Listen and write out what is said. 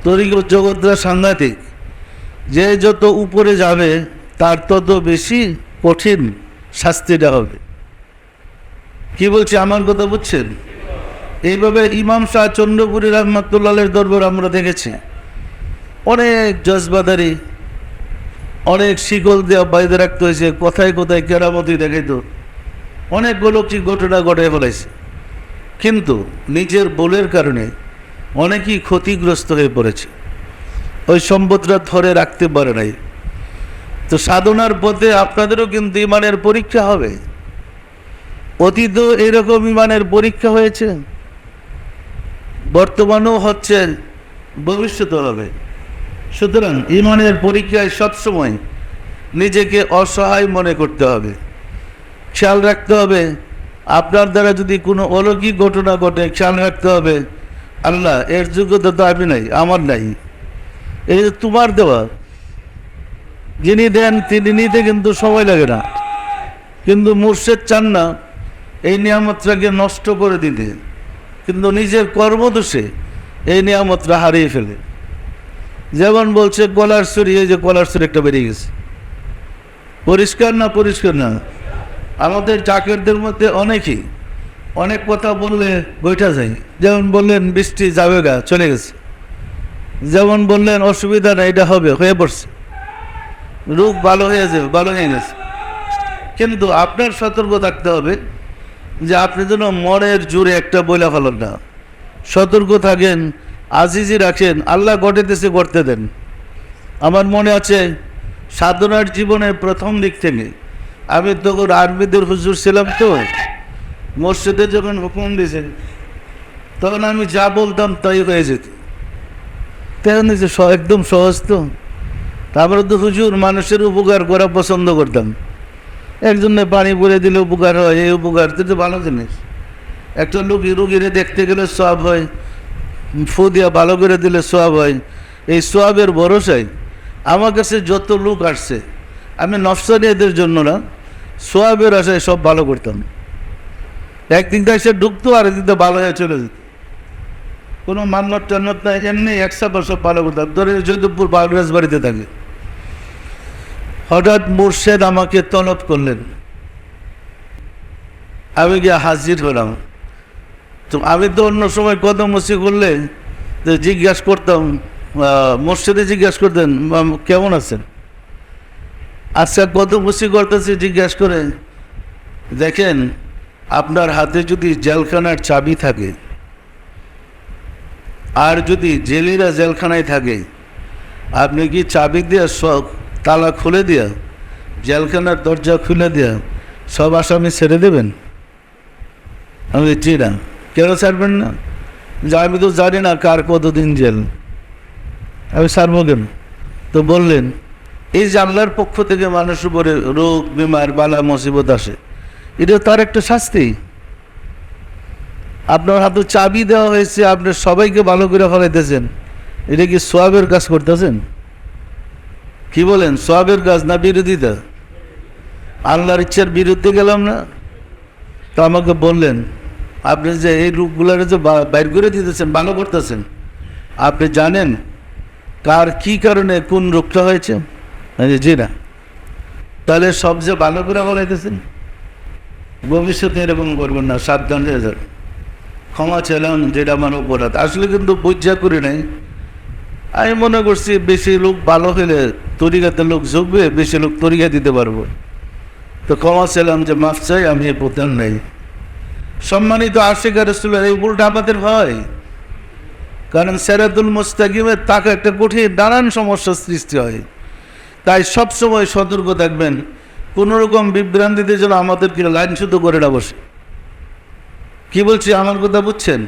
তরিকত জগৎটা সাংঘাতিক। যে যত উপরে যাবে তার তত বেশি কঠিন শাস্তিটা হবে। কি বলছি, আমার কথা বুঝছেন? এইভাবে ইমাম শাহ চন্দ্রপুরী রহমতুল্লাহের দরবার আমরা দেখেছি, অনেক জজবাদারি, অনেক শিকল দেওয়া বাইরে রাখতে হয়েছে, কোথায় কোথায় কেরামতি দেখাইত, অনেকগুলো কি ঘটনা ঘটে ফেলাইছে। কিন্তু নিজের ভুলের কারণে অনেকেই ক্ষতিগ্রস্ত হয়ে পড়েছে, ওই সম্পদটা ধরে রাখতে পারে নাই। তো সাধনার পথে আপনাদেরও কিন্তু ইমানের পরীক্ষা হবে। অতীত এরকম ইমানের পরীক্ষা হয়েছে, বর্তমানেও হচ্ছে, ভবিষ্যতে হবে। সুতরাং ইমানের পরীক্ষায় সবসময় নিজেকে অসহায় মনে করতে হবে। খেয়াল রাখতে হবে আপনার দ্বারা যদি কোনো অলৌকিক ঘটনা ঘটে, খেয়াল রাখতে হবে আল্লাহ এর যোগ্যতা তো আমি নাই, আমার নাই, এই যে তোমার দেওয়া। যিনি দেন তিনি নিতে কিন্তু সময় লাগে না, কিন্তু মুর্শিদ চান না এই নিয়ামতটাকে নষ্ট করে দিতে, কিন্তু নিজের কর্মদোষে এই নিয়ামতটা হারিয়ে ফেলে। যেমন বলছে কলার ছড়ি, এই যে কলার ছড়ি একটা বেরিয়ে গেছে, পরিষ্কার না? পরিষ্কার না? আমাদের চাকরদের মধ্যে অনেকেই অনেক কথা বললে বইটা যায়। যেমন বললেন বৃষ্টি যাবে গা, চলে গেছে। যেমন বললেন অসুবিধা না, এটা হবে, হয়ে পড়ছে, রোগ ভালো হয়ে যাবে, ভালো হয়ে গেছে। কিন্তু আপনার সতর্ক থাকতে হবে যে আপনি যেন মনের জোরে একটা বইলা ফেলেন না। সতর্ক থাকেন, আজিজি রাখেন, আল্লাহ ঘটেতেছে করতে দেন। আমার মনে আছে সাধনার জীবনের প্রথম দিক থেকে, আমি তখন আরবিদের হুজুর ছিলাম, তো মসজিদে যখন হুকুম দিয়েছে তখন আমি যা বলতাম তাই হয়ে যেত। তখন একদম সহজ। তো তারপরে তো হুজুর মানুষের উপকার করা পছন্দ করতাম। একজনে পানি পরে দিলে উপকার হয়, এই উপকার তো ভালো জিনিস। একটা রুগীরে দেখতে গেলে সওয়াব হয়, ফু দিয়া ভালো করে দিলে সওয়াব হয়। এই সওয়াবের ভরসায় আমার কাছে যত লোক আসছে, আমি নফসানিয়াদের জন্য না, সওয়াবের আশায় সব ভালো করতাম। একদিনটা এসে ঢুকতো, আর একদিনটা ভালো হয়ে চলে যেত, কোনো মান্নত টান্নত নাই, এমনি একসাথে সব ভালো করতাম। ধরে যদুপুর বাগরাজ বাড়িতে থাকে, হঠাৎ মুর্শেদ আমাকে তলব করলেন, আমি গিয়ে হাজির হলাম। তো আমি তো অন্য সময় কদম মসি করলে জিজ্ঞাসা করতাম, মসজিদে জিজ্ঞাসা করতেন কেমন আছেন। আচ্ছা কদম মসি করতেছি, জিজ্ঞাসা করে দেখেন আপনার হাতে যদি জেলখানার চাবি থাকে, আর যদি জেলেরা জেলখানায় থাকে, আপনি কি চাবি দিয়ে সব তালা খুলে দিয়া, জেলখানার দরজা খুলে দিয়া সব আসামি ছেড়ে দেবেন? আমি জি না। কেন ছাড়বেন না? যে আমি তো জানি না কার কতদিন জেল, আমি ছাড়বো কেন? তো বললেন এই যে আল্লাহর পক্ষ থেকে মানুষের উপরে রোগ বিমার বালা মুসিবত আসে, এটা তার একটা শাস্তি। আপনার হাতে চাবি দেওয়া হয়েছে, আপনি সবাইকে ভালো করে ফলাইতেছেন, এটা কি সওয়াবের কাজ করতেছেন? কি বলেন, সওয়াবের কাজ না বিরোধিতা? আল্লাহর ইচ্ছার বিরুদ্ধে গেলাম না? তো আমাকে বললেন আপনি যে এই রোগগুলোর যে বাইর করে দিতেছেন, ভালো করতেছেন, আপনি জানেন কার কি কারণে কোন রোগটা হয়েছে? জি না। তাহলে সব যে ভালো করে বলাইতেছেন, ভবিষ্যতে এরকম করবেন না, সাবধান হয়ে যান। ক্ষমা চাইলাম যেটা আমার অপরাধ, আসলে কিন্তু বুঝা করি নাই। আমি মনে করছি বেশি লোক ভালো হলে তরিকাতে লোক ঝুঁকবে, বেশি লোক তরিকা দিতে পারবো। তো ক্ষমা চাইলাম যে মাফ চাই, আমি এ প্রধান নেই। সম্মানিত আশিক রাসূলের এই উল্টা আমাদের হয়, কারণ সিরাতুল মুস্তাকিমের তাকে একটা কঠিন নানান সমস্যার সৃষ্টি হয়। তাই সবসময় সতর্ক থাকবেন, কোনোরকম বিভ্রান্তিতে যেন আমাদেরকে লাইনচ্যুত করে না বসে। কি বলছি, আমার কথা বুঝছেন?